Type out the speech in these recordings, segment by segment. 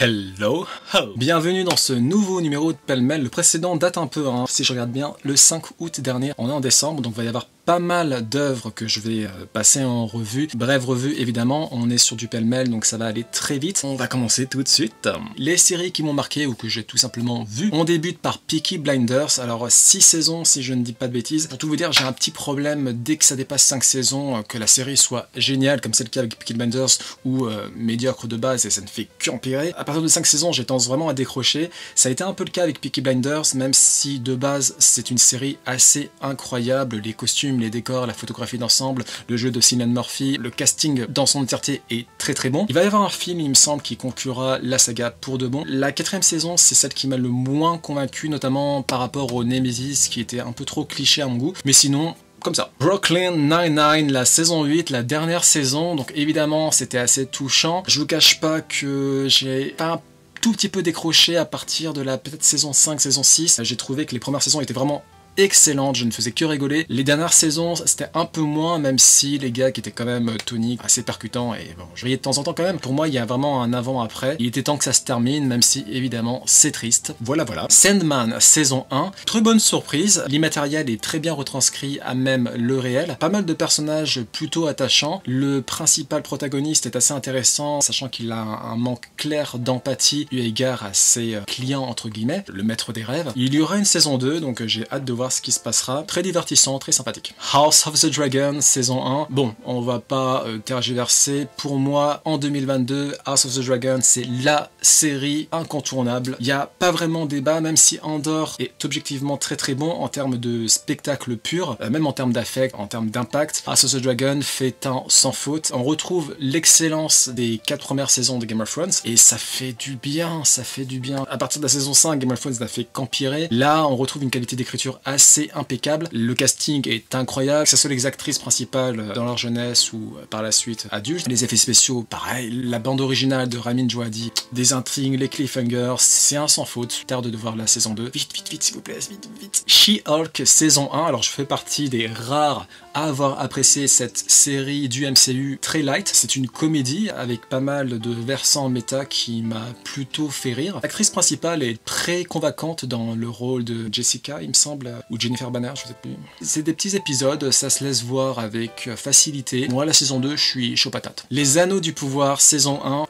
Hello ho. Bienvenue dans ce nouveau numéro de Pêle-mêle. Le précédent date un peu, si je regarde bien, le 5 août dernier. On est en décembre, donc il va y avoir pas mal d'œuvres que je vais passer en revue. Brève revue évidemment, on est sur du pêle-mêle donc ça va aller très vite. On va commencer tout de suite. Les séries qui m'ont marqué ou que j'ai tout simplement vues, on débute par Peaky Blinders. Alors 6 saisons si je ne dis pas de bêtises. Pour tout vous dire, j'ai un petit problème dès que ça dépasse 5 saisons, que la série soit géniale comme c'est le cas avec Peaky Blinders ou médiocre de base et ça ne fait qu'empirer. À partir de 5 saisons, j'ai tendance vraiment à décrocher. Ça a été un peu le cas avec Peaky Blinders, même si de base c'est une série assez incroyable. Les costumes, les décors, la photographie d'ensemble, le jeu de Cillian Murphy, le casting dans son entièreté est très très bon. Il va y avoir un film, il me semble, qui conclura la saga pour de bon. La 4ème saison, c'est celle qui m'a le moins convaincu, notamment par rapport au Nemesis, qui était un peu trop cliché à mon goût. Mais sinon, comme ça. Brooklyn Nine-Nine, la saison 8, la dernière saison, donc évidemment c'était assez touchant. Je vous cache pas que j'ai pas un tout petit peu décroché à partir de la peut-être saison 5, saison 6. J'ai trouvé que les premières saisons étaient vraiment excellente, je ne faisais que rigoler. Les dernières saisons, c'était un peu moins, même si les gars qui étaient quand même toniques, assez percutants, et bon, je riais de temps en temps quand même. Pour moi, il y a vraiment un avant-après. Il était temps que ça se termine, même si, évidemment, c'est triste. Voilà. Sandman, saison 1. Très bonne surprise. L'immatériel est très bien retranscrit à même le réel. Pas mal de personnages plutôt attachants. Le principal protagoniste est assez intéressant, sachant qu'il a un manque clair d'empathie eu égard à ses clients, entre guillemets, le maître des rêves. Il y aura une saison 2, donc j'ai hâte de voir ce qui se passera. Très divertissant, très sympathique. House of the Dragon, saison 1. Bon, on va pas tergiverser. Pour moi, en 2022, House of the Dragon, c'est la série incontournable. Il n'y a pas vraiment débat, même si Andor est objectivement très très bon en termes de spectacle pur, même en termes d'affect, en termes d'impact. House of the Dragon fait un sans faute. On retrouve l'excellence des 4 premières saisons de Game of Thrones et ça fait du bien, ça fait du bien. À partir de la saison 5, Game of Thrones n'a fait qu'empirer. Là, on retrouve une qualité d'écriture assez impeccable. Le casting est incroyable, que ce soit les actrices principales dans leur jeunesse ou par la suite adultes. Les effets spéciaux, pareil. La bande originale de Ramin Djawadi, des intrigues, les cliffhangers, c'est un sans faute. Tarde de voir la saison 2. Vite, s'il vous plaît, vite. She-Hulk, saison 1. Alors, je fais partie des rares à avoir apprécié cette série du MCU très light. C'est une comédie avec pas mal de versants méta qui m'a plutôt fait rire. L'actrice principale est très convaincante dans le rôle de Jessica, il me semble, ou Jennifer Banner, je sais plus. C'est des petits épisodes, ça se laisse voir avec facilité. Moi, la saison 2, je suis chaud patate. Les Anneaux du Pouvoir, saison 1.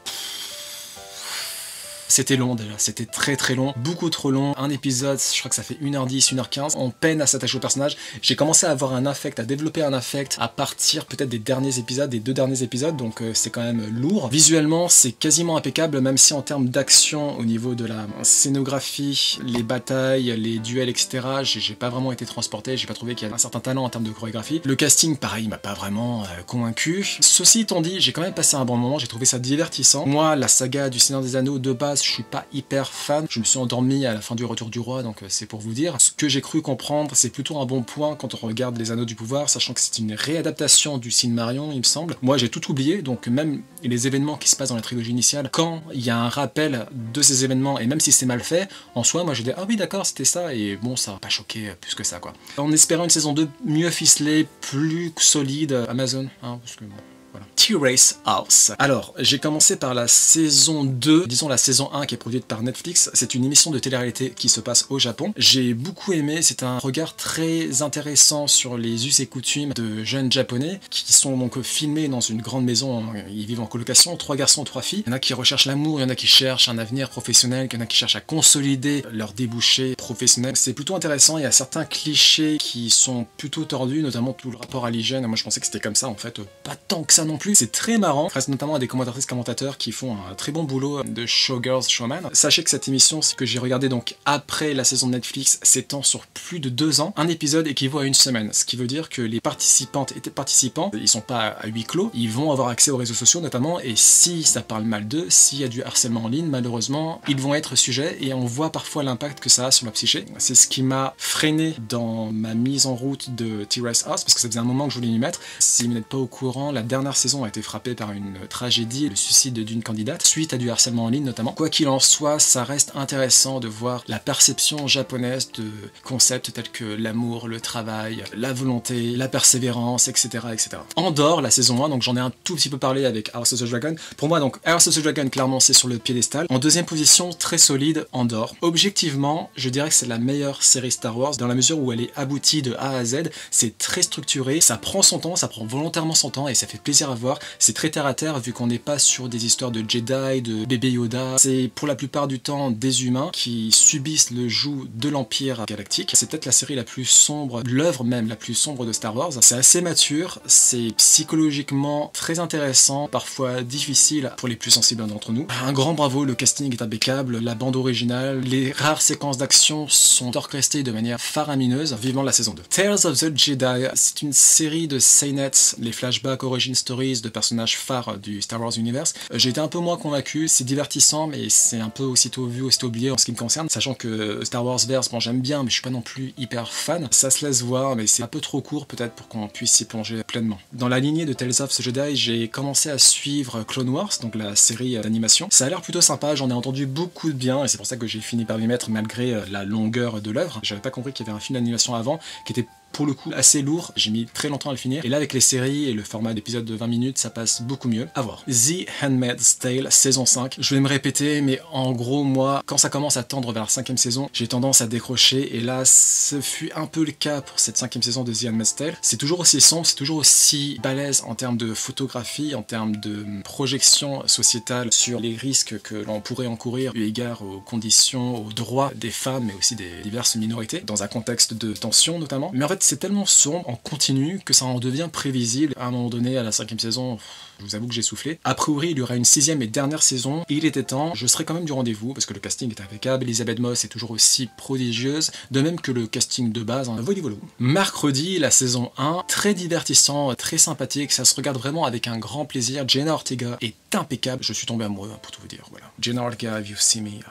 C'était long déjà, c'était très très long, beaucoup trop long. Un épisode, je crois que ça fait 1h10, 1h15, on peine à s'attacher au personnage. J'ai commencé à avoir un affect, à développer un affect à partir peut-être des derniers épisodes, des 2 derniers épisodes, donc c'est quand même lourd. Visuellement, c'est quasiment impeccable, même si en termes d'action, au niveau de la scénographie, les batailles, les duels, etc., j'ai pas vraiment été transporté, j'ai pas trouvé qu'il y avait un certain talent en termes de chorégraphie. Le casting, pareil, m'a pas vraiment convaincu. Ceci étant dit, j'ai quand même passé un bon moment, j'ai trouvé ça divertissant. Moi, la saga du Seigneur des Anneaux, de base, je suis pas hyper fan, je me suis endormi à la fin du Retour du Roi, donc c'est pour vous dire. Ce que j'ai cru comprendre, c'est plutôt un bon point quand on regarde les Anneaux du Pouvoir, sachant que c'est une réadaptation du Silmarillion, il me semble. Moi j'ai tout oublié, donc même les événements qui se passent dans la trilogie initiale, quand il y a un rappel de ces événements, et même si c'est mal fait, en soi, moi j'ai dit ah oui d'accord, c'était ça, et bon, ça va pas choquer plus que ça quoi. En espérant une saison 2 mieux ficelée, plus solide, Amazon, parce que bon. Voilà. Terrace House. Alors, j'ai commencé par la saison 2, disons la saison 1 qui est produite par Netflix. C'est une émission de télé-réalité qui se passe au Japon. J'ai beaucoup aimé, c'est un regard très intéressant sur les us et coutumes de jeunes japonais qui sont donc filmés dans une grande maison, ils vivent en colocation, 3 garçons, 3 filles. Il y en a qui recherchent l'amour, il y en a qui cherchent un avenir professionnel, il y en a qui cherchent à consolider leur débouché professionnel. C'est plutôt intéressant, il y a certains clichés qui sont plutôt tordus, notamment tout le rapport à l'hygiène. Moi je pensais que c'était comme ça en fait, pas tant que ça non plus. C'est très marrant, grâce notamment à des commentateurs qui font un très bon boulot de showgirls, showman. Sachez que cette émission, c'est que j'ai regardé donc après la saison de Netflix, s'étend sur plus de 2 ans. Un épisode équivaut à 1 semaine, ce qui veut dire que les participantes et participants, ils sont pas à huis clos, ils vont avoir accès aux réseaux sociaux notamment, et si ça parle mal d'eux, s'il y a du harcèlement en ligne, malheureusement, ils vont être sujets, et on voit parfois l'impact que ça a sur la psyché. C'est ce qui m'a freiné dans ma mise en route de Terrace House, parce que ça faisait un moment que je voulais m'y mettre. Si vous n'êtes pas au courant, la dernière première saison a été frappée par une tragédie, le suicide d'une candidate, suite à du harcèlement en ligne notamment. Quoi qu'il en soit, ça reste intéressant de voir la perception japonaise de concepts tels que l'amour, le travail, la volonté, la persévérance, etc. etc. Andor, la saison 1, donc j'en ai un tout petit peu parlé avec House of the Dragon. Pour moi, donc House of the Dragon, clairement, c'est sur le piédestal. En deuxième position, très solide, Andor. Objectivement, je dirais que c'est la meilleure série Star Wars dans la mesure où elle est aboutie de A à Z. C'est très structuré, ça prend son temps, ça prend volontairement son temps et ça fait plaisir à voir. C'est très terre à terre vu qu'on n'est pas sur des histoires de Jedi, de bébé Yoda. C'est pour la plupart du temps des humains qui subissent le joug de l'Empire galactique. C'est peut-être la série la plus sombre, l'œuvre même la plus sombre de Star Wars. C'est assez mature, c'est psychologiquement très intéressant, parfois difficile pour les plus sensibles d'entre nous. Un grand bravo, le casting est impeccable, la bande originale, les rares séquences d'action sont orchestrées de manière faramineuse. Vivement la saison 2. Tales of the Jedi, c'est une série de seinets, les flashbacks, origin stories de personnages phares du Star Wars Universe. J'ai été un peu moins convaincu, c'est divertissant mais c'est un peu aussitôt vu, aussitôt oublié en ce qui me concerne, sachant que Star Wars Verse, bon j'aime bien mais je suis pas non plus hyper fan. Ça se laisse voir mais c'est un peu trop court peut-être pour qu'on puisse s'y plonger pleinement. Dans la lignée de Tales of the Jedi, j'ai commencé à suivre Clone Wars, donc la série d'animation. Ça a l'air plutôt sympa, j'en ai entendu beaucoup de bien et c'est pour ça que j'ai fini par m'y mettre malgré la longueur de l'œuvre. J'avais pas compris qu'il y avait un film d'animation avant qui était pour le coup assez lourd, j'ai mis très longtemps à le finir, et là avec les séries et le format d'épisode de 20 minutes, ça passe beaucoup mieux. À voir. The Handmaid's Tale, saison 5, je vais me répéter, mais en gros, moi, quand ça commence à tendre vers la 5e saison, j'ai tendance à décrocher, et là, ce fut un peu le cas pour cette 5e saison de The Handmaid's Tale. C'est toujours aussi sombre, c'est toujours aussi balèze en termes de photographie, en termes de projection sociétale sur les risques que l'on pourrait encourir eu égard aux conditions, aux droits des femmes, mais aussi des diverses minorités, dans un contexte de tension notamment. Mais en fait, c'est tellement sombre en continu que ça en devient prévisible. À un moment donné, à la 5e saison, je vous avoue que j'ai soufflé. A priori, il y aura une 6e et dernière saison, et il était temps. Je serai quand même du rendez-vous, parce que le casting est impeccable, Elisabeth Moss est toujours aussi prodigieuse, de même que le casting de base, hein. Voli-volo. Mercredi, la saison 1, très divertissant, très sympathique, ça se regarde vraiment avec un grand plaisir. Jenna Ortega est impeccable, je suis tombé amoureux, pour tout vous dire, voilà. Jenna Ortega, if you see me, I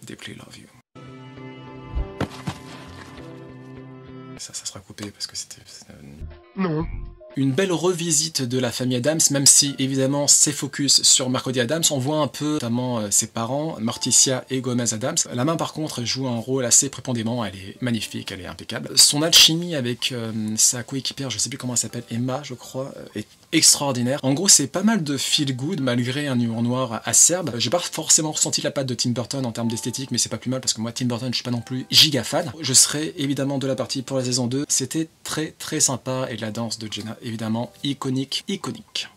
deeply love you. Ça sera coupé parce que c'était... Non. Une belle revisite de la famille Addams, même si évidemment c'est focus sur Mercredi Addams. On voit un peu notamment ses parents, Morticia et Gomez Addams. La main par contre joue un rôle assez prépondérant, elle est magnifique, elle est impeccable. Son alchimie avec sa coéquipière, je sais plus comment elle s'appelle, Emma je crois, est extraordinaire. En gros c'est pas mal de feel good malgré un humour noir acerbe. J'ai pas forcément ressenti la patte de Tim Burton en termes d'esthétique, mais c'est pas plus mal parce que moi Tim Burton je suis pas non plus giga fan. Je serai évidemment de la partie pour la saison 2. C'était très sympa et la danse de Jenna évidemment iconique.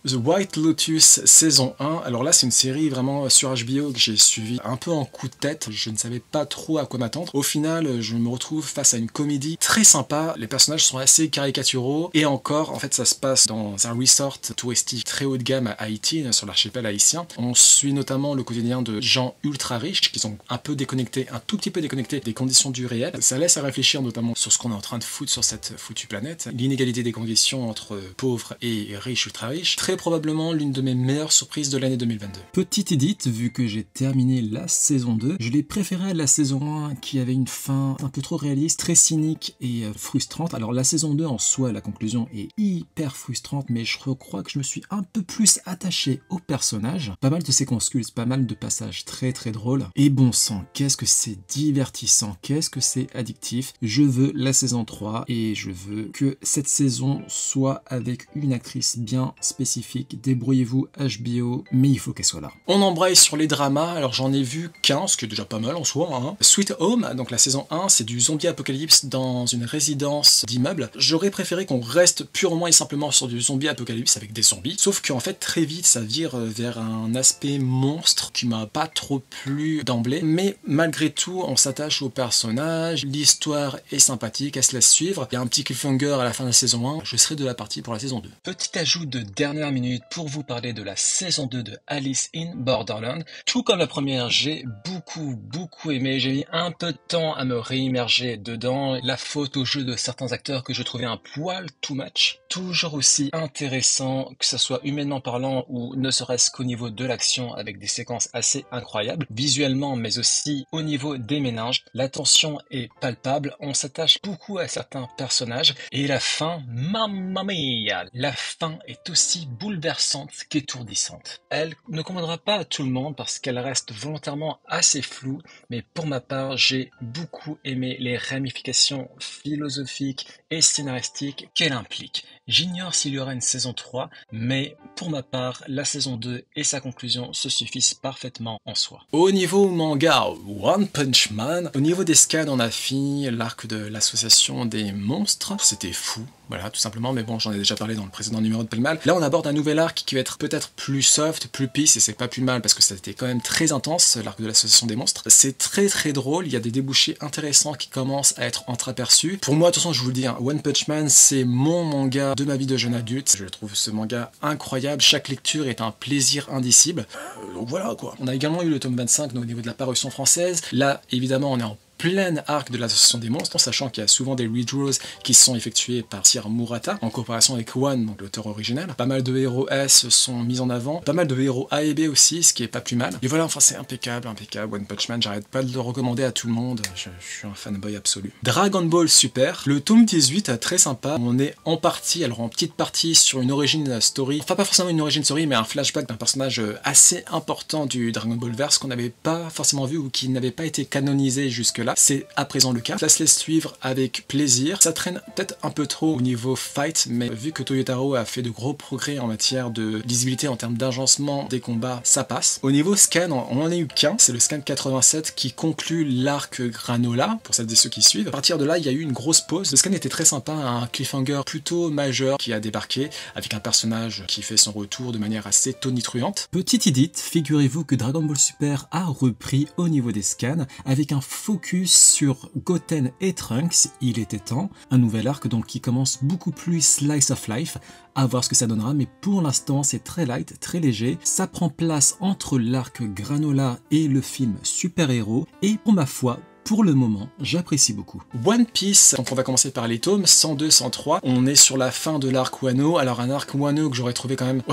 The White Lotus saison 1, alors là c'est une série vraiment sur HBO que j'ai suivi un peu en coup de tête, je ne savais pas trop à quoi m'attendre. Au final je me retrouve face à une comédie très sympa, les personnages sont assez caricaturaux et encore en fait ça se passe dans un resort touristique très haut de gamme à Haïti, sur l'archipel haïtien. On suit notamment le quotidien de gens ultra riches qui sont un peu déconnectés, un tout petit peu déconnectés des conditions du réel. Ça laisse à réfléchir notamment sur ce qu'on est en train de foutre sur cette foutue planète, l'inégalité des conditions entre pauvres et riches ultra riches. Très probablement l'une de mes meilleures surprises de l'année 2022. Petite édite, vu que j'ai terminé la saison 2, je l'ai préférée à la saison 1 qui avait une fin un peu trop réaliste, très cynique et frustrante. Alors la saison 2 en soi, la conclusion est hyper frustrante, mais je crois que je me suis un peu plus attaché au personnage. Pas mal de séquences cultes, pas mal de passages très drôles. Et bon sang, qu'est-ce que c'est divertissant, qu'est-ce que c'est addictif. Je veux la saison 3 et je veux que cette saison soit avec une actrice bien spécifique. Débrouillez-vous HBO, mais il faut qu'elle soit là. On embraye sur les dramas, alors j'en ai vu qu'un, ce qui est déjà pas mal en soi, hein. Sweet Home, donc la saison 1, c'est du zombie apocalypse dans une résidence d'immeuble. J'aurais préféré qu'on reste purement et simplement sur du zombie apocalypse avec des zombies, sauf qu'en fait très vite ça vire vers un aspect monstre qui m'a pas trop plu d'emblée, mais malgré tout on s'attache au personnage, l'histoire est sympathique, elle se laisse suivre, il y a un petit cliffhanger à la fin de la saison 1, je serai de la partie pour la saison 2. Petit ajout de dernière minute pour vous parler de la saison 2 de Alice in Borderland. Tout comme la première, j'ai beaucoup aimé, j'ai mis un peu de temps à me réimmerger dedans, la faute au jeu de certains acteurs que je trouvais un poil too much, toujours aussi intéressant, que ce soit humainement parlant ou ne serait-ce qu'au niveau de l'action avec des séquences assez incroyables, visuellement mais aussi au niveau des méninges. La tension est palpable, on s'attache beaucoup à certains personnages et la fin, mamma mia, Mais la fin est aussi bouleversante qu'étourdissante. Elle ne conviendra pas à tout le monde parce qu'elle reste volontairement assez floue, mais pour ma part, j'ai beaucoup aimé les ramifications philosophiques et scénaristiques qu'elle implique. J'ignore s'il y aura une saison 3, mais pour ma part, la saison 2 et sa conclusion se suffisent parfaitement en soi. Au niveau manga, One Punch Man, au niveau des scans, on a fini l'arc de l'association des monstres. C'était fou. Voilà, tout simplement, mais bon, j'en ai déjà parlé dans le précédent numéro de Pellemal. Là, on aborde un nouvel arc qui va être peut-être plus soft, plus peace, et c'est pas plus mal parce que ça a été quand même très intense, l'arc de l'association des monstres. C'est très drôle, il y a des débouchés intéressants qui commencent à être entreaperçus. Pour moi, de toute façon, je vous le dis, hein, One Punch Man, c'est mon manga de ma vie de jeune adulte. Je trouve ce manga incroyable, chaque lecture est un plaisir indicible. Donc voilà, quoi. On a également eu le tome 25, donc, au niveau de la parution française. Là, évidemment, on est en plein arc de l'association des monstres, sachant qu'il y a souvent des redraws qui sont effectués par Sir Murata, en coopération avec One, donc l'auteur original. Pas mal de héros S sont mis en avant, pas mal de héros A et B aussi, ce qui est pas plus mal. Et voilà, enfin c'est impeccable, One Punch Man, j'arrête pas de le recommander à tout le monde, je suis un fanboy absolu. Dragon Ball Super, le tome 18, très sympa, on est en partie, alors en petite partie, sur une origin story, enfin pas forcément une origin story, mais un flashback d'un personnage assez important du Dragon Ball Verse qu'on n'avait pas forcément vu ou qui n'avait pas été canonisé jusque-là. C'est à présent le cas. Ça se laisse suivre avec plaisir. Ça traîne peut-être un peu trop au niveau fight, mais vu que Toyotaro a fait de gros progrès en matière de lisibilité, en termes d'agencement des combats, ça passe. Au niveau scan, on en a eu qu'un. C'est le scan 87 qui conclut l'arc Granola, pour celles et ceux qui suivent. À partir de là, il y a eu une grosse pause. Le scan était très sympa, un cliffhanger plutôt majeur qui a débarqué, avec un personnage qui fait son retour de manière assez tonitruante. Petite idée, figurez-vous que Dragon Ball Super a repris au niveau des scans, avec un focus sur Goten et Trunks, il était temps. Un nouvel arc donc qui commence beaucoup plus slice of life, à voir ce que ça donnera, mais pour l'instant c'est très light, très léger. Ça prend place entre l'arc Granola et le film Super Héros, et pour ma foi, pour le moment, j'apprécie beaucoup. One Piece, donc on va commencer par les tomes 102, 103. On est sur la fin de l'arc Wano. Alors un arc Wano que j'aurais trouvé quand même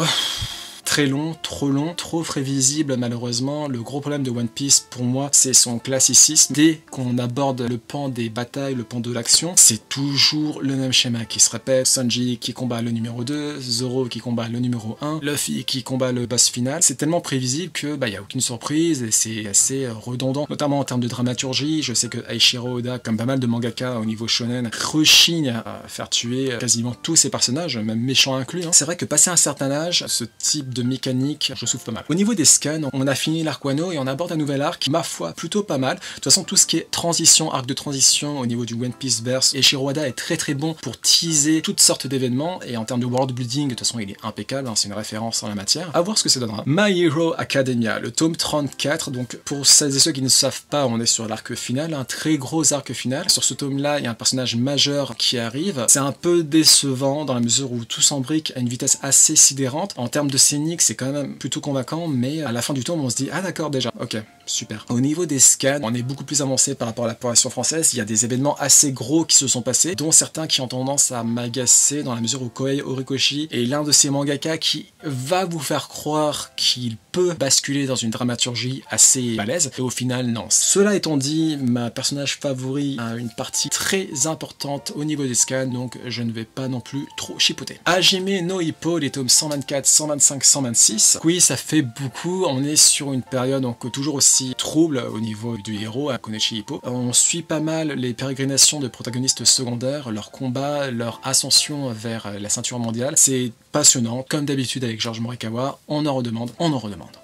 très long, trop prévisible malheureusement. Le gros problème de One Piece pour moi, c'est son classicisme. Dès qu'on aborde le pan des batailles, le pan de l'action, c'est toujours le même schéma qui se répète. Sanji qui combat le numéro 2, Zoro qui combat le numéro 1, Luffy qui combat le boss final. C'est tellement prévisible que y a aucune surprise et c'est assez redondant, notamment en termes de dramaturgie. Je sais que Eiichiro Oda, comme pas mal de mangaka au niveau shonen, rechigne à faire tuer quasiment tous ses personnages, même méchants inclus. C'est vrai que passé un certain âge, ce type de mécanique, je souffre pas mal. Au niveau des scans, on a fini l'arc Wano et on aborde un nouvel arc, ma foi, plutôt pas mal. De toute façon, tout ce qui est transition, arc de transition au niveau du One Piece verse, et Eiichiro Oda est très bon pour teaser toutes sortes d'événements, et en termes de world building, de toute façon, il est impeccable, c'est une référence en la matière. À voir ce que ça donnera. My Hero Academia, le tome 34, donc pour celles et ceux qui ne savent pas, on est sur l'arc final, un très gros arc final. Sur ce tome-là, il y a un personnage majeur qui arrive. C'est un peu décevant dans la mesure où tout s'embrique à une vitesse assez sidérante. En termes de scénique, c'est quand même plutôt convaincant, mais à la fin du tome, on se dit « Ah d'accord, déjà, ok, super ». Au niveau des scans, on est beaucoup plus avancé par rapport à la parution française. Il y a des événements assez gros qui se sont passés, dont certains qui ont tendance à m'agacer dans la mesure où Kohei Horikoshi est l'un de ces mangaka qui va vous faire croire qu'il peut basculer dans une dramaturgie assez balèze, et au final, non. Cela étant dit, ma personnage favori a une partie très importante au niveau des scans, donc je ne vais pas non plus trop chipoter. Hajime no Ippo, les tomes 124, 125, 126. Oui, ça fait beaucoup. On est sur une période donc toujours aussi trouble au niveau du héros, à Konechi Hippo. On suit pas mal les pérégrinations de protagonistes secondaires, leurs combats, leur ascension vers la ceinture mondiale. C'est passionnant, comme d'habitude avec George Morikawa, on en redemande.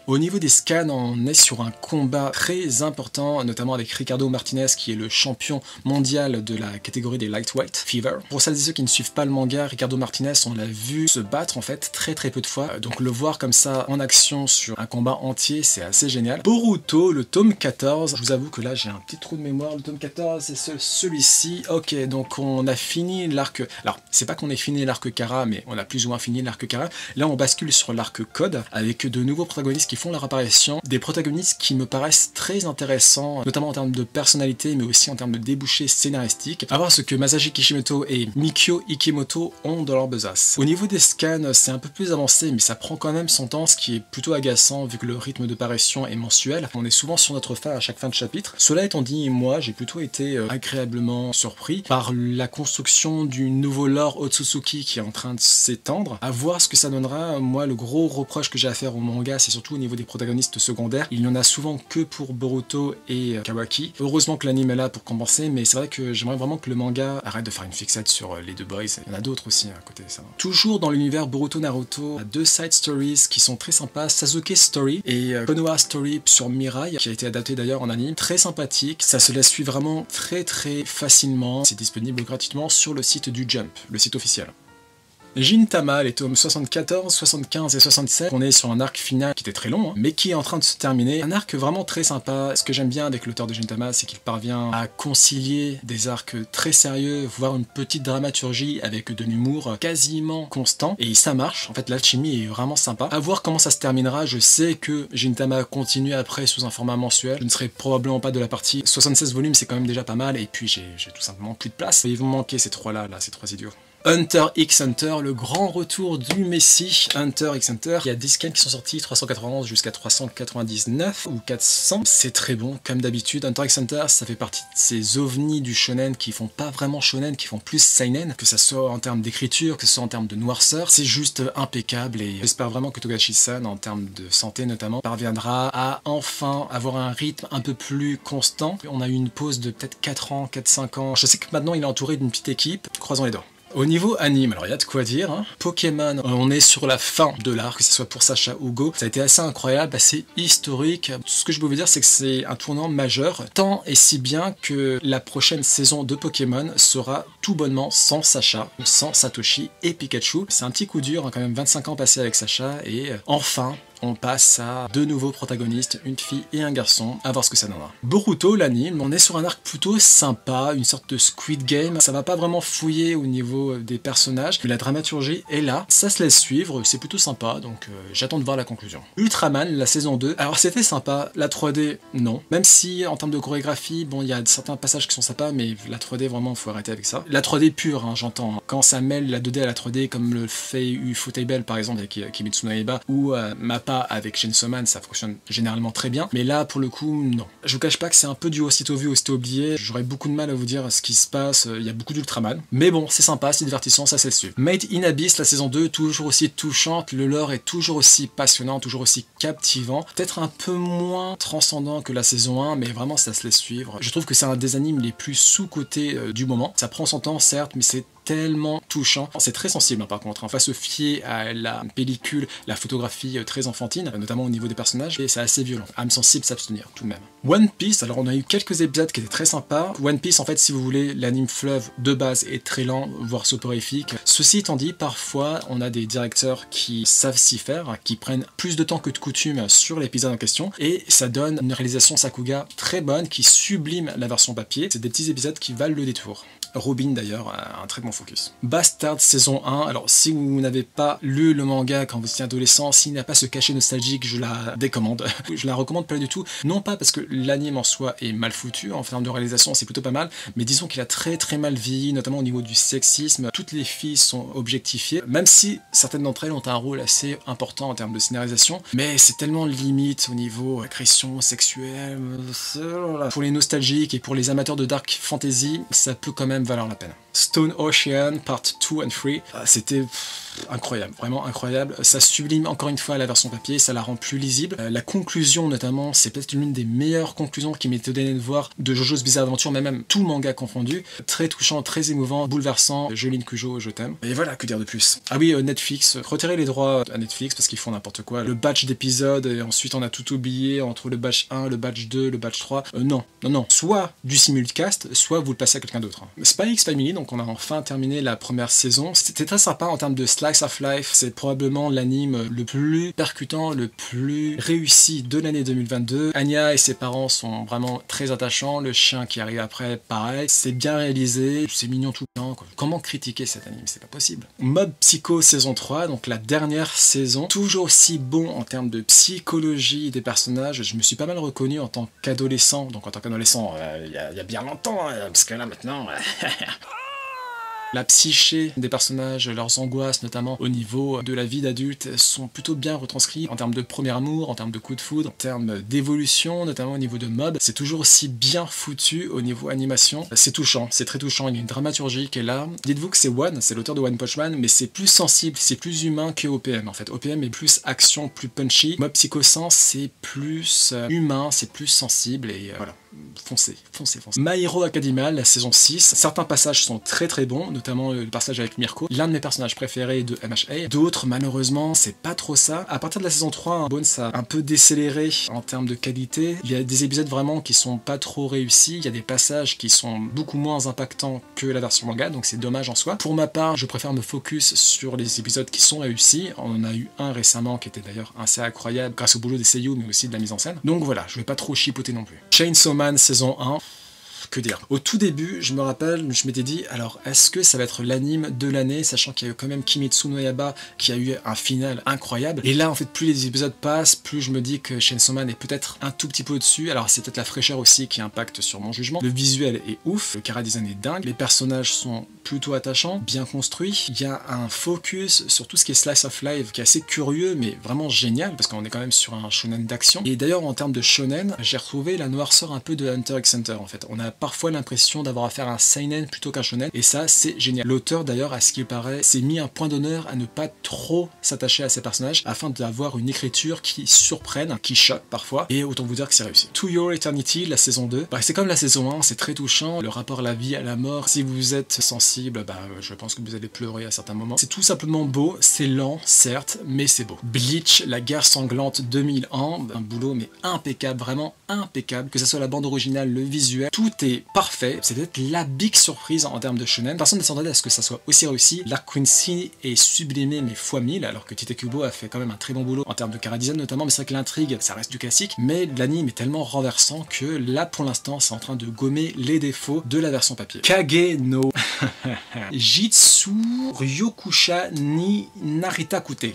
Au niveau des scans, on est sur un combat très important, notamment avec Ricardo Martinez, qui est le champion mondial de la catégorie des Lightweight Fever. Pour celles et ceux qui ne suivent pas le manga, Ricardo Martinez, on l'a vu se battre en fait très peu de fois, donc le voir comme ça en action sur un combat entier, c'est assez génial. Boruto, le tome 14, je vous avoue que là j'ai un petit trou de mémoire, le tome 14 c'est celui-ci. Ok, donc on a fini l'arc, alors c'est pas qu'on ait fini l'arc Kara, mais on a plus ou moins fini l'arc Kara. Là on bascule sur l'arc Code, avec de nouveaux protagonistes qui font leur apparition, des protagonistes qui me paraissent très intéressants, notamment en termes de personnalité, mais aussi en termes de débouchés scénaristiques. À voir ce que Masashi Kishimoto et Mikio Ikemoto ont dans leur besace. Au niveau des scans, c'est un peu plus avancé, mais ça prend quand même son temps, ce qui est plutôt agaçant vu que le rythme de parution est mensuel. On est souvent sur notre fin à chaque fin de chapitre. Cela étant dit, moi j'ai plutôt été agréablement surpris par la construction du nouveau lore Otsutsuki qui est en train de s'étendre. À voir ce que ça donnera. Moi, le gros reproche que j'ai à faire au manga, c'est surtout au niveau des protagonistes secondaires. Il n'y en a souvent que pour Boruto et Kawaki. Heureusement que l'anime est là pour compenser, mais c'est vrai que j'aimerais vraiment que le manga arrête de faire une fixette sur les deux boys. Il y en a d'autres aussi à côté de ça. Toujours dans l'univers Boruto Naruto, deux side stories qui sont très sympas. Sasuke Story et Konoha Story sur Mirai, qui a été adapté d'ailleurs en anime. Très sympathique. Ça se laisse suivre vraiment très facilement. C'est disponible gratuitement sur le site du Jump, le site officiel. Gintama, les tomes 74, 75 et 67, on est sur un arc final qui était très long, mais qui est en train de se terminer. Un arc vraiment très sympa. Ce que j'aime bien avec l'auteur de Gintama, c'est qu'il parvient à concilier des arcs très sérieux, voire une petite dramaturgie avec de l'humour quasiment constant, et ça marche. En fait, l'alchimie est vraiment sympa. À voir comment ça se terminera. Je sais que Gintama continue après sous un format mensuel. Je ne serai probablement pas de la partie. 76 volumes, c'est quand même déjà pas mal, et puis j'ai tout simplement plus de place. Ils vont manquer ces trois-là, ces trois idiots. Hunter x Hunter, le grand retour du Messie. Hunter x Hunter, il y a 10 scans qui sont sortis, 391 jusqu'à 399 ou 400. C'est très bon, comme d'habitude. Hunter x Hunter, ça fait partie de ces ovnis du shonen qui font pas vraiment shonen, qui font plus seinen, que ça soit en termes d'écriture, que ce soit en termes de noirceur. C'est juste impeccable et j'espère vraiment que Togashi-san, en termes de santé notamment, parviendra à enfin avoir un rythme un peu plus constant. On a eu une pause de peut-être 4 ans, 4-5 ans. Je sais que maintenant il est entouré d'une petite équipe. Croisons les doigts. Au niveau anime, alors il y a de quoi dire, hein. Pokémon, on est sur la fin de l'arc, que ce soit pour Sacha ou Go. Ça a été assez incroyable, assez historique. Tout ce que je peux vous dire, c'est que c'est un tournant majeur, tant et si bien que la prochaine saison de Pokémon sera tout bonnement sans Sacha, sans Satoshi et Pikachu. C'est un petit coup dur, hein, quand même 25 ans passés avec Sacha, et enfin, on passe à deux nouveaux protagonistes, une fille et un garçon, à voir ce que ça donnera. Boruto, l'anime, on est sur un arc plutôt sympa, une sorte de Squid Game. Ça va pas vraiment fouiller au niveau des personnages, mais la dramaturgie est là, ça se laisse suivre, c'est plutôt sympa, donc j'attends de voir la conclusion. Ultraman, la saison 2, alors c'était sympa, la 3D, non. Même si, en termes de chorégraphie, bon, il y a certains passages qui sont sympas, mais la 3D, vraiment, faut arrêter avec ça. La 3D pure, hein, j'entends. Quand ça mêle la 2D à la 3D, comme le fait Ufotable, par exemple, avec Kimetsu no Yaiba, ou Mappa avec Chainsaw Man, ça fonctionne généralement très bien, mais là pour le coup non. Je vous cache pas que c'est un peu du aussitôt vu aussitôt oublié, j'aurais beaucoup de mal à vous dire ce qui se passe, il y a beaucoup d'Ultraman, mais bon c'est sympa, c'est divertissant, ça c'est le suivre. Made in Abyss, la saison 2, toujours aussi touchante, le lore est toujours aussi passionnant, toujours aussi captivant, peut-être un peu moins transcendant que la saison 1, mais vraiment ça se laisse suivre. Je trouve que c'est un des animes les plus sous-cotés du moment, ça prend son temps certes, mais c'est tellement touchant. C'est très sensible hein, par contre, enfin se fier à la pellicule, la photographie très enfantine, notamment au niveau des personnages, et c'est assez violent. Âme sensible, s'abstenir tout de même. One Piece, alors on a eu quelques épisodes qui étaient très sympas. One Piece en fait si vous voulez, l'anime fleuve de base est très lent, voire soporifique. Ceci étant dit, parfois on a des directeurs qui savent s'y faire, qui prennent plus de temps que de coutume sur l'épisode en question, et ça donne une réalisation Sakuga très bonne, qui sublime la version papier. C'est des petits épisodes qui valent le détour. Robin d'ailleurs a un très bon focus. Bastard saison 1, alors si vous n'avez pas lu le manga quand vous étiez adolescent, s'il n'a pas ce cachet nostalgique, je la décommande. Je la recommande pas du tout, non pas parce que l'anime en soi est mal foutu, en termes de réalisation c'est plutôt pas mal, mais disons qu'il a très mal vieilli, notamment au niveau du sexisme. Toutes les filles sont objectifiées, même si certaines d'entre elles ont un rôle assez important en termes de scénarisation, mais c'est tellement limite au niveau agression sexuelle. Pour les nostalgiques et pour les amateurs de dark fantasy, ça peut quand même valoir la peine. Stone Ocean, part 2 and 3, c'était incroyable, vraiment incroyable. Ça sublime encore une fois la version papier, ça la rend plus lisible. La conclusion notamment, c'est peut-être l'une des meilleures conclusions qui m'était donnée de voir de JoJo's Bizarre Adventure, mais même tout manga confondu. Très touchant, très émouvant, bouleversant. Joline Kujo, je t'aime. Et voilà, que dire de plus. Ah oui, Netflix, retirez les droits à Netflix parce qu'ils font n'importe quoi. Le batch d'épisodes, et ensuite on a tout oublié entre le batch 1, le batch 2, le batch 3. Non. Soit du simulcast, soit vous le passez à quelqu'un d'autre. Spy X Family, donc on a enfin terminé la première saison. C'était très sympa en termes de slice of life. C'est probablement l'anime le plus percutant, le plus réussi de l'année 2022. Anya et ses parents sont vraiment très attachants. Le chien qui arrive après, pareil. C'est bien réalisé, c'est mignon tout le temps, quoi. Comment critiquer cet anime? C'est pas possible. Mob Psycho saison 3, donc la dernière saison. Toujours aussi bon en termes de psychologie des personnages. Je me suis pas mal reconnu en tant qu'adolescent. Donc en tant qu'adolescent, il y a bien longtemps, parce que là maintenant... La psyché des personnages, leurs angoisses, notamment au niveau de la vie d'adulte, sont plutôt bien retranscrits en termes de premier amour, en termes de coup de foudre, en termes d'évolution, notamment au niveau de mob. C'est toujours aussi bien foutu au niveau animation. C'est touchant, c'est très touchant. Il y a une dramaturgie qui est là. Dites-vous que c'est One, c'est l'auteur de One Punch Man, mais c'est plus sensible, c'est plus humain que OPM en fait. OPM est plus action, plus punchy. Mob Psycho 100, c'est plus humain, c'est plus sensible et voilà. Foncez. My Hero Academia, la saison 6, certains passages sont très très bons, notamment le passage avec Mirko, l'un de mes personnages préférés de MHA. D'autres, malheureusement, c'est pas trop ça. À partir de la saison 3, Bones a un peu décéléré en termes de qualité. Il y a des épisodes vraiment qui sont pas trop réussis, il y a des passages qui sont beaucoup moins impactants que la version manga, donc c'est dommage en soi. Pour ma part, je préfère me focus sur les épisodes qui sont réussis. On en a eu un récemment qui était d'ailleurs assez incroyable grâce au boulot des seiyuu, mais aussi de la mise en scène. Donc voilà, je vais pas trop chipoter non plus. Chainsaw Man saison 1. Que dire. Au tout début, je me rappelle, je m'étais dit, alors est-ce que ça va être l'anime de l'année, sachant qu'il y a eu quand même Kimetsu no Yaiba qui a eu un final incroyable. Et là, en fait, plus les épisodes passent, plus je me dis que Chainsaw Man est peut-être un tout petit peu au-dessus. Alors c'est peut-être la fraîcheur aussi qui impacte sur mon jugement. Le visuel est ouf, le chara-design est dingue, les personnages sont plutôt attachants, bien construits. Il y a un focus sur tout ce qui est slice of life qui est assez curieux, mais vraiment génial, parce qu'on est quand même sur un shonen d'action. Et d'ailleurs, en termes de shonen, j'ai retrouvé la noirceur un peu de Hunter x Hunter, en fait. On a parfois l'impression d'avoir affaire à un seinen plutôt qu'un shonen, et ça c'est génial. L'auteur d'ailleurs, à ce qu'il paraît, s'est mis un point d'honneur à ne pas trop s'attacher à ses personnages afin d'avoir une écriture qui surprenne, qui choque parfois, et autant vous dire que c'est réussi. To Your Eternity, la saison 2, bah, c'est comme la saison 1, c'est très touchant, le rapport à la vie, à la mort. Si vous êtes sensible, bah, je pense que vous allez pleurer à certains moments. C'est tout simplement beau, c'est lent certes, mais c'est beau. Bleach, la guerre sanglante 2000 ans, un boulot mais impeccable, vraiment impeccable, que ce soit la bande originale, le visuel, tout est parfait. C'est peut-être la big surprise en termes de shonen. Personne ne s'attendait à ce que ça soit aussi réussi. L'arc Quincy est sublimé mais fois 1000, alors que Tite Kubo a fait quand même un très bon boulot en termes de chara-design notamment, mais c'est vrai que l'intrigue, ça reste du classique, mais l'anime est tellement renversant que là pour l'instant c'est en train de gommer les défauts de la version papier. Kage no Jitsu Ryokusha ni Naritakute.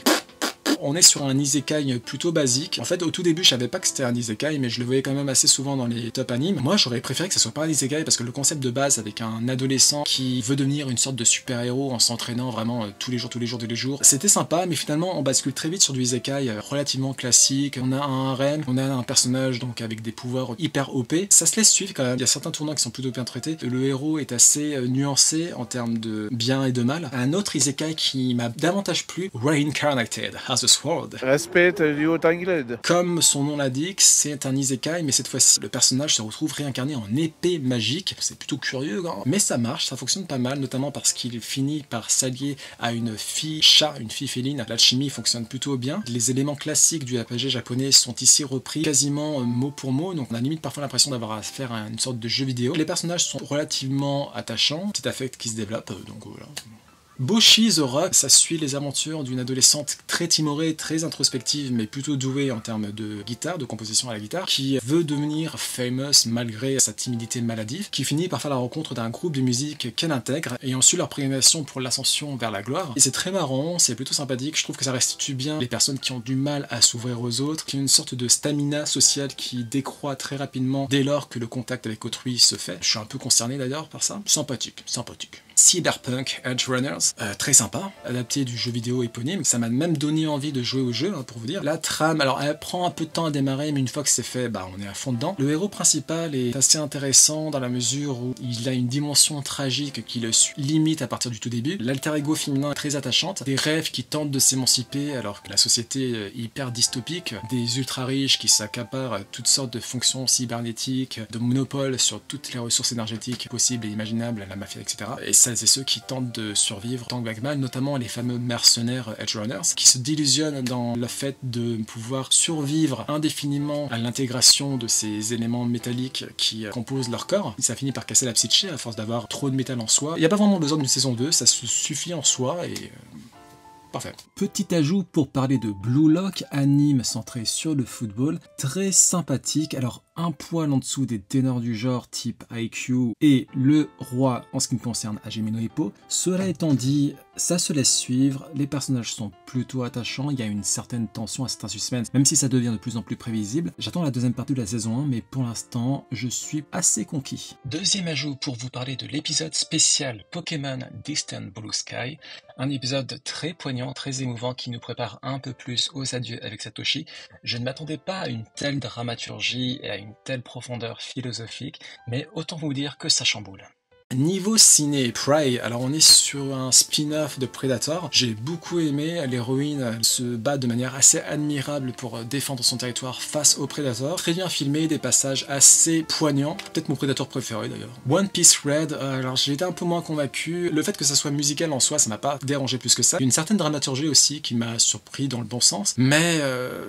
On est sur un isekai plutôt basique. En fait, au tout début, je savais pas que c'était un isekai, mais je le voyais quand même assez souvent dans les top animes. Moi, j'aurais préféré que ça soit pas un isekai, parce que le concept de base, avec un adolescent qui veut devenir une sorte de super-héros en s'entraînant vraiment tous les jours, c'était sympa, mais finalement, on bascule très vite sur du isekai relativement classique. On a un harem, on a un personnage donc avec des pouvoirs hyper OP. Ça se laisse suivre quand même. Il y a certains tournants qui sont plutôt bien traités. Le héros est assez nuancé en termes de bien et de mal. Un autre isekai qui m'a davantage plu, Reincarnated as a Sword. Respect Ryotangred. Comme son nom l'indique, c'est un isekai, mais cette fois-ci, le personnage se retrouve réincarné en épée magique. C'est plutôt curieux, mais ça marche, ça fonctionne pas mal, notamment parce qu'il finit par s'allier à une fille chat, une fille féline. L'alchimie fonctionne plutôt bien. Les éléments classiques du RPG japonais sont ici repris quasiment mot pour mot, donc on a limite parfois l'impression d'avoir affaire à une sorte de jeu vidéo. Les personnages sont relativement attachants, petit affect qui se développe, donc voilà. Boshi the Rock, ça suit les aventures d'une adolescente très timorée, très introspective, mais plutôt douée en termes de guitare, de composition à la guitare, qui veut devenir famous malgré sa timidité maladive, qui finit par faire la rencontre d'un groupe de musique qu'elle intègre, ayant su leur prégnation pour l'ascension vers la gloire. Et c'est très marrant, c'est plutôt sympathique, je trouve que ça restitue bien les personnes qui ont du mal à s'ouvrir aux autres, qui ont une sorte de stamina sociale qui décroît très rapidement dès lors que le contact avec autrui se fait. Je suis un peu concerné d'ailleurs par ça. Sympathique. Cyberpunk Edge Runners, très sympa, adapté du jeu vidéo éponyme, ça m'a même donné envie de jouer au jeu, hein, pour vous dire. La trame, alors elle prend un peu de temps à démarrer, mais une fois que c'est fait, bah on est à fond dedans. Le héros principal est assez intéressant dans la mesure où il a une dimension tragique qui le suit limite à partir du tout début. L'alter ego féminin est très attachante, des rêves qui tentent de s'émanciper alors que la société est hyper dystopique, des ultra riches qui s'accaparent toutes sortes de fonctions cybernétiques, de monopole sur toutes les ressources énergétiques possibles et imaginables, la mafia, etc. Et celles et ceux qui tentent de survivre tant que mal, notamment les fameux mercenaires Edge Runners, qui se délusionnent dans le fait de pouvoir survivre indéfiniment à l'intégration de ces éléments métalliques qui composent leur corps. Ça finit par casser la psyché à force d'avoir trop de métal en soi. Il n'y a pas vraiment besoin d'une saison 2, ça se suffit en soi et... parfait. Petit ajout pour parler de Blue Lock, anime centré sur le football, très sympathique. Alors un poil en dessous des ténors du genre type IQ et le roi en ce qui me concerne Hajime no Ippo. Cela étant dit, Ça se laisse suivre, les personnages sont plutôt attachants, il y a une certaine tension, un certain suspense, même si ça devient de plus en plus prévisible. J'attends la deuxième partie de la saison 1, mais pour l'instant, je suis assez conquis. Deuxième ajout pour vous parler de l'épisode spécial Pokémon Distant Blue Sky, un épisode très poignant, très émouvant qui nous prépare un peu plus aux adieux avec Satoshi. Je ne m'attendais pas à une telle dramaturgie et à une telle profondeur philosophique, mais autant vous dire que ça chamboule. Niveau ciné, Prey, alors on est sur un spin-off de Predator. J'ai beaucoup aimé, l'héroïne se bat de manière assez admirable pour défendre son territoire face au Predator. Très bien filmé, des passages assez poignants, peut-être mon Predator préféré d'ailleurs. One Piece Red, alors j'ai été un peu moins convaincu. Le fait que ça soit musical en soi, ça m'a pas dérangé plus que ça. Une certaine dramaturgie aussi qui m'a surpris dans le bon sens, mais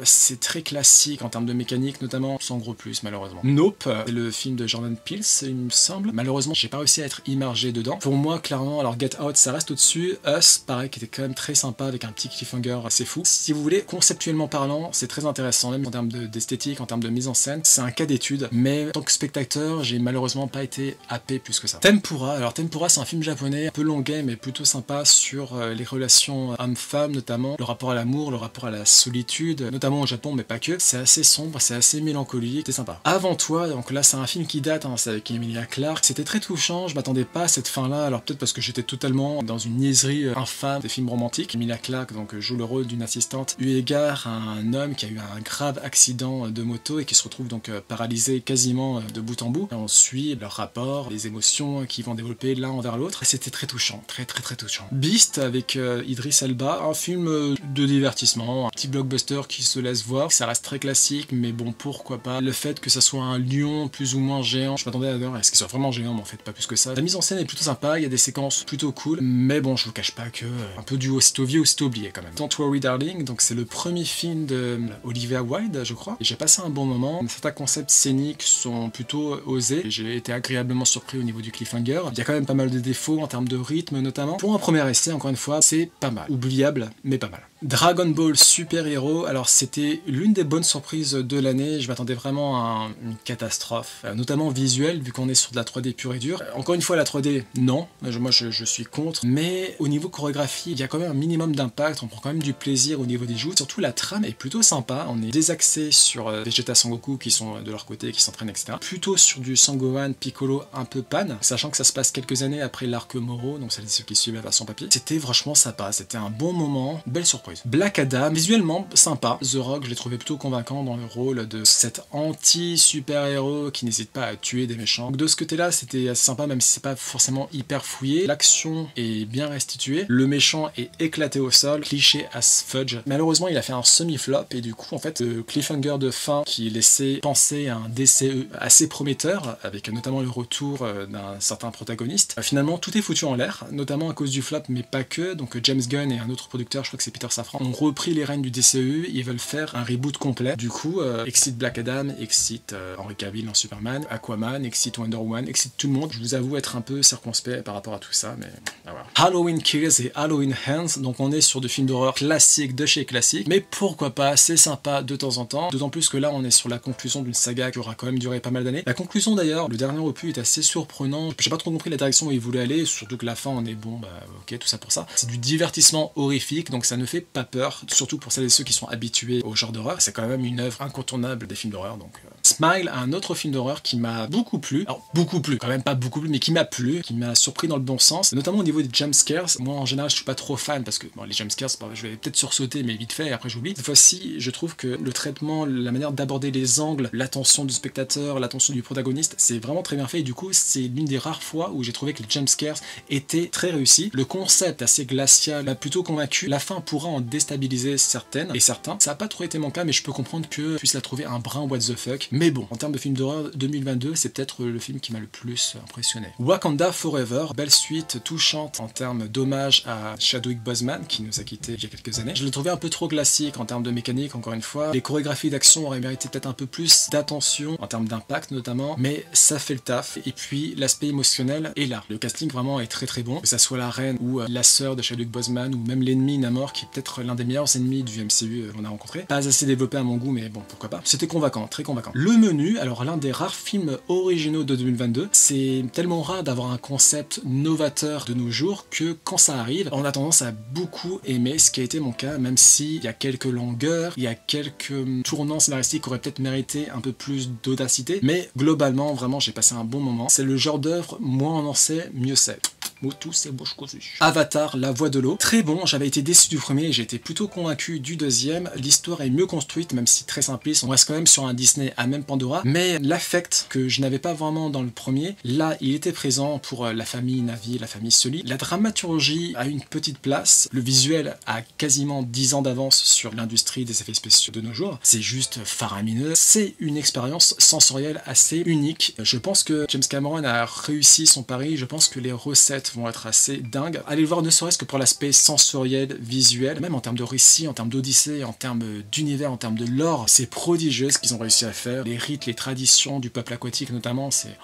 c'est très classique en termes de mécanique notamment, sans gros plus malheureusement. Nope, c'est le film de Jordan Peele, il me semble. Malheureusement, j'ai pas réussi à être immergé dedans. Pour moi, clairement, alors Get Out, ça reste au-dessus. Us, pareil, qui était quand même très sympa avec un petit cliffhanger assez fou. Si vous voulez, conceptuellement parlant, c'est très intéressant, même en termes d'esthétique, en termes de mise en scène. C'est un cas d'étude, mais en tant que spectateur, j'ai malheureusement pas été happé plus que ça. Tempura, alors Tempura, c'est un film japonais, un peu longuet, mais plutôt sympa sur les relations hommes-femmes, notamment, le rapport à l'amour, le rapport à la solitude, notamment au Japon, mais pas que. C'est assez sombre, c'est assez mélancolique, c'est sympa. Avant toi, donc là, c'est un film qui date, c'est avec Emilia Clarke. C'était très touchant, je m'attendais pas à cette fin-là, alors peut-être parce que j'étais totalement dans une niaiserie infâme des films romantiques. Emilia Clarke donc joue le rôle d'une assistante eu égard à un homme qui a eu un grave accident de moto et qui se retrouve donc paralysé quasiment de bout en bout. Et on suit leur rapport, les émotions qu'ils vont développer l'un envers l'autre. Et c'était très touchant, très touchant. Beast avec Idris Elba, un film de divertissement, un petit blockbuster qui se laisse voir. Ça reste très classique, mais bon, pourquoi pas. Le fait que ça soit un lion plus ou moins géant, je m'attendais à ce qu'il soit vraiment géant, mais en fait pas plus que ça. La mise en scène est plutôt sympa, il y a des séquences plutôt cool, mais bon, je vous cache pas que un peu du aussitôt vu, aussitôt oublié quand même. Don't Worry Darling, donc c'est le premier film de Olivia Wilde, je crois, et j'ai passé un bon moment. Certains concepts scéniques sont plutôt osés, et j'ai été agréablement surpris au niveau du cliffhanger. Il y a quand même pas mal de défauts en termes de rythme notamment. Pour un premier essai, encore une fois, c'est pas mal. Oubliable, mais pas mal. Dragon Ball Super Hero, alors c'était l'une des bonnes surprises de l'année, je m'attendais vraiment à une catastrophe, notamment visuelle, vu qu'on est sur de la 3D pure et dure. Encore une fois, la 3D, non, moi je suis contre, mais au niveau chorégraphie, il y a quand même un minimum d'impact, on prend quand même du plaisir au niveau des joues, surtout la trame est plutôt sympa, on est désaxé sur Vegeta Sangoku qui sont de leur côté, qui s'entraînent, etc. Plutôt sur du Sangohan, Piccolo, un peu pan, sachant que ça se passe quelques années après l'arc Moro, donc celles qui suivent la version papier. C'était franchement sympa, c'était un bon moment, belle surprise. Black Adam, visuellement sympa. The Rock, je l'ai trouvé plutôt convaincant dans le rôle de cet anti-super-héros qui n'hésite pas à tuer des méchants. Donc de ce côté-là, c'était assez sympa, même si c'est pas forcément hyper fouillé. L'action est bien restituée. Le méchant est éclaté au sol, cliché as fudge. Malheureusement, il a fait un semi-flop et du coup, en fait, le cliffhanger de fin qui laissait penser à un DCE assez prometteur, avec notamment le retour d'un certain protagoniste. Finalement, tout est foutu en l'air, notamment à cause du flop, mais pas que. Donc James Gunn et un autre producteur, je crois que c'est Peter Safran, ont repris les rênes du DCEU, ils veulent faire un reboot complet. Du coup, excite Black Adam, excite Henry Cavill en Superman, Aquaman, excite Wonder Woman, excite tout le monde. Je vous avoue être un peu circonspect par rapport à tout ça, mais voilà. Halloween Kills et Halloween Hands, donc on est sur de films d'horreur classiques de chez classique, mais pourquoi pas, c'est sympa de temps en temps, d'autant plus que là on est sur la conclusion d'une saga qui aura quand même duré pas mal d'années. La conclusion d'ailleurs, le dernier opus est assez surprenant, j'ai pas trop compris la direction où il voulait aller, surtout que la fin on est bon, bah ok, tout ça pour ça. C'est du divertissement horrifique, donc ça ne fait pas peur, surtout pour celles et ceux qui sont habitués au genre d'horreur. C'est quand même une œuvre incontournable des films d'horreur. Donc Smile, un autre film d'horreur qui m'a beaucoup plu, alors beaucoup plu, quand même pas beaucoup plu, mais qui m'a plu, qui m'a surpris dans le bon sens, notamment au niveau des jumpscares. Moi en général je suis pas trop fan parce que bon, les jumpscares, je vais peut-être sursauter mais vite fait et après j'oublie. Cette fois-ci je trouve que le traitement, la manière d'aborder les angles, l'attention du spectateur, l'attention du protagoniste, c'est vraiment très bien fait et du coup c'est l'une des rares fois où j'ai trouvé que les jumpscares étaient très réussis. Le concept assez glacial m'a plutôt convaincu, la fin pourra en déstabiliser certaines et certains. Ça n'a pas trop été mon cas, mais je peux comprendre que je puisse la trouver un brin what the fuck. Mais bon, en termes de film d'horreur 2022, c'est peut-être le film qui m'a le plus impressionné. Wakanda Forever, belle suite touchante en termes d'hommage à Chadwick Boseman qui nous a quittés il y a quelques années. Je l'ai trouvé un peu trop classique en termes de mécanique, encore une fois. Les chorégraphies d'action auraient mérité peut-être un peu plus d'attention en termes d'impact notamment, mais ça fait le taf. Et puis l'aspect émotionnel est là. Le casting vraiment est très très bon, que ça soit la reine ou la sœur de Chadwick Boseman ou même l'ennemi Namor qui est peut-être être l'un des meilleurs ennemis du MCU qu'on a rencontré. Pas assez développé à mon goût, mais bon, pourquoi pas. C'était convaincant, très convaincant. Le menu, alors l'un des rares films originaux de 2022, c'est tellement rare d'avoir un concept novateur de nos jours que quand ça arrive, on a tendance à beaucoup aimer, ce qui a été mon cas, même s'il y a quelques longueurs, il y a quelques tournants scénaristiques qui auraient peut-être mérité un peu plus d'audacité, mais globalement, vraiment, j'ai passé un bon moment. C'est le genre d'œuvre, moins on en sait, mieux c'est. Motu, c'est bouche cousue. Avatar, la voix de l'eau. Très bon, j'avais été déçu du premier et j'ai été plutôt convaincu du deuxième. L'histoire est mieux construite, même si très simpliste. On reste quand même sur un Disney à même Pandora, mais l'affect que je n'avais pas vraiment dans le premier, là, il était présent pour la famille Na'vi, la famille Sully. La dramaturgie a une petite place. Le visuel a quasiment 10 ans d'avance sur l'industrie des effets spéciaux de nos jours. C'est juste faramineux. C'est une expérience sensorielle assez unique. Je pense que James Cameron a réussi son pari. Je pense que les recettes vont être assez dingues. Allez le voir ne serait-ce que pour l'aspect sensoriel, visuel, même en termes de récit, en termes d'odyssée, en termes d'univers, en termes de lore, c'est prodigieux ce qu'ils ont réussi à faire. Les rites, les traditions du peuple aquatique notamment, c'est...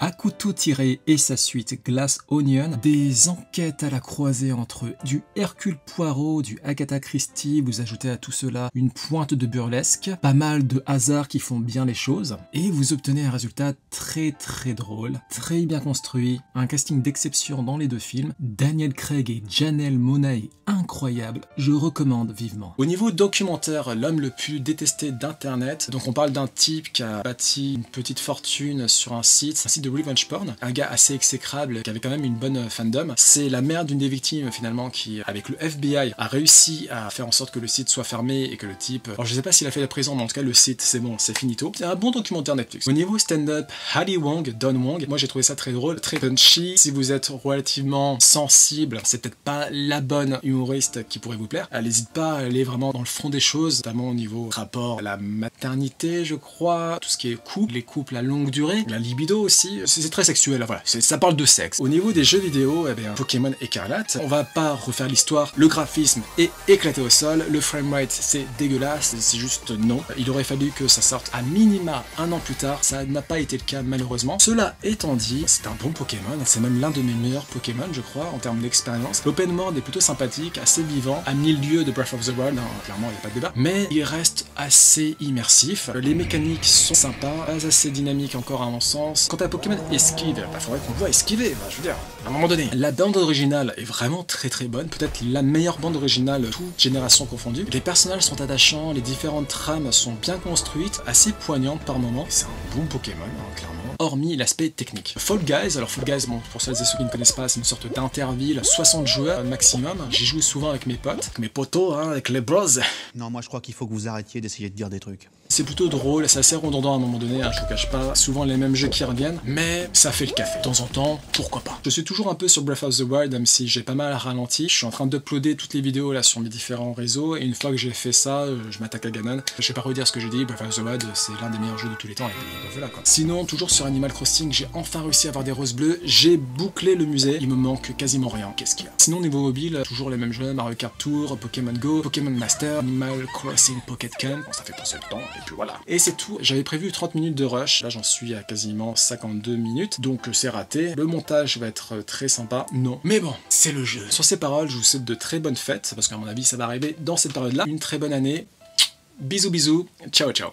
Akuto-Tiré et sa suite Glass Onion, des enquêtes à la croisée entre du Hercule Poirot, du Agatha Christie, vous ajoutez à tout cela une pointe de burlesque, pas mal de hasards qui font bien les choses, et vous obtenez un résultat très drôle, très bien construit, un casting d'exception dans les deux films, Daniel Craig et Janelle Monáe incroyable, je recommande vivement. Au niveau documentaire, l'homme le plus détesté d'internet, donc on parle d'un type qui a bâti une petite fortune sur un site de revenge porn, un gars assez exécrable qui avait quand même une bonne fandom. C'est la mère d'une des victimes finalement qui, avec le FBI, a réussi à faire en sorte que le site soit fermé et que le type... Alors je sais pas s'il a fait la prison, mais en tout cas le site c'est bon, c'est finito. C'est un bon documentaire Netflix. Au niveau stand-up, Ali Wong, Don Wong, moi j'ai trouvé ça très drôle, très punchy. Si vous êtes relativement sensible, c'est peut-être pas la bonne humoriste qui pourrait vous plaire. Elle n'hésite pas à aller vraiment dans le fond des choses, notamment au niveau rapport à la maternité, je crois, tout ce qui est couple, les couples à longue durée, la libido aussi. C'est très sexuel, voilà, ça parle de sexe. Au niveau des jeux vidéo, eh bien, Pokémon Écarlate, on va pas refaire l'histoire, le graphisme est éclaté au sol, le framerate c'est dégueulasse, c'est juste non. Il aurait fallu que ça sorte à minima un an plus tard, ça n'a pas été le cas malheureusement. Cela étant dit, c'est un bon Pokémon, c'est même l'un de mes meilleurs Pokémon je crois, en termes d'expérience. L'open world est plutôt sympathique, assez vivant, à 1000 lieues de Breath of the Wild, hein, clairement il n'y a pas de débat, mais il reste assez immersif, les mécaniques sont sympas, pas assez dynamiques encore à mon sens. Quant à Pokémon esquive, bah faudrait qu'on le voit esquiver, bah, je veux dire, à un moment donné. La bande originale est vraiment très bonne, peut-être la meilleure bande originale, toute génération confondue. Les personnages sont attachants, les différentes trames sont bien construites, assez poignantes par moments. C'est un bon Pokémon, hein, clairement. Hormis l'aspect technique. Fall Guys, alors Fall Guys, bon, pour celles et ceux qui ne connaissent pas, c'est une sorte d'interville, 60 joueurs maximum. J'y joue souvent avec mes potes, avec mes potos, hein, avec les bros. Non, moi je crois qu'il faut que vous arrêtiez d'essayer de dire des trucs. C'est plutôt drôle, c'est assez redondant à un moment donné, hein, je vous cache pas, souvent les mêmes jeux qui reviennent, mais ça fait le café. De temps en temps, pourquoi pas. Je suis toujours un peu sur Breath of the Wild, même si j'ai pas mal ralenti. Je suis en train d'uploader toutes les vidéos là sur mes différents réseaux, et une fois que j'ai fait ça, je m'attaque à Ganon. Je vais pas redire ce que j'ai dit, Breath of the Wild c'est l'un des meilleurs jeux de tous les temps, et puis voilà quoi. Sinon, toujours sur Animal Crossing, j'ai enfin réussi à avoir des roses bleues, j'ai bouclé le musée, il me manque quasiment rien, qu'est-ce qu'il y a. Sinon, niveau mobile, toujours les mêmes jeux, Mario Kart Tour, Pokémon Go, Pokémon Master, Animal Crossing Pocket Camp, bon, ça fait passer le temps, et puis voilà. Et c'est tout, j'avais prévu 30 minutes de rush, là j'en suis à quasiment 52 minutes, donc c'est raté. Le montage va être très sympa, non. Mais bon, c'est le jeu. Sur ces paroles, je vous souhaite de très bonnes fêtes, parce qu'à mon avis ça va arriver dans cette période-là. Une très bonne année, bisous bisous, ciao ciao.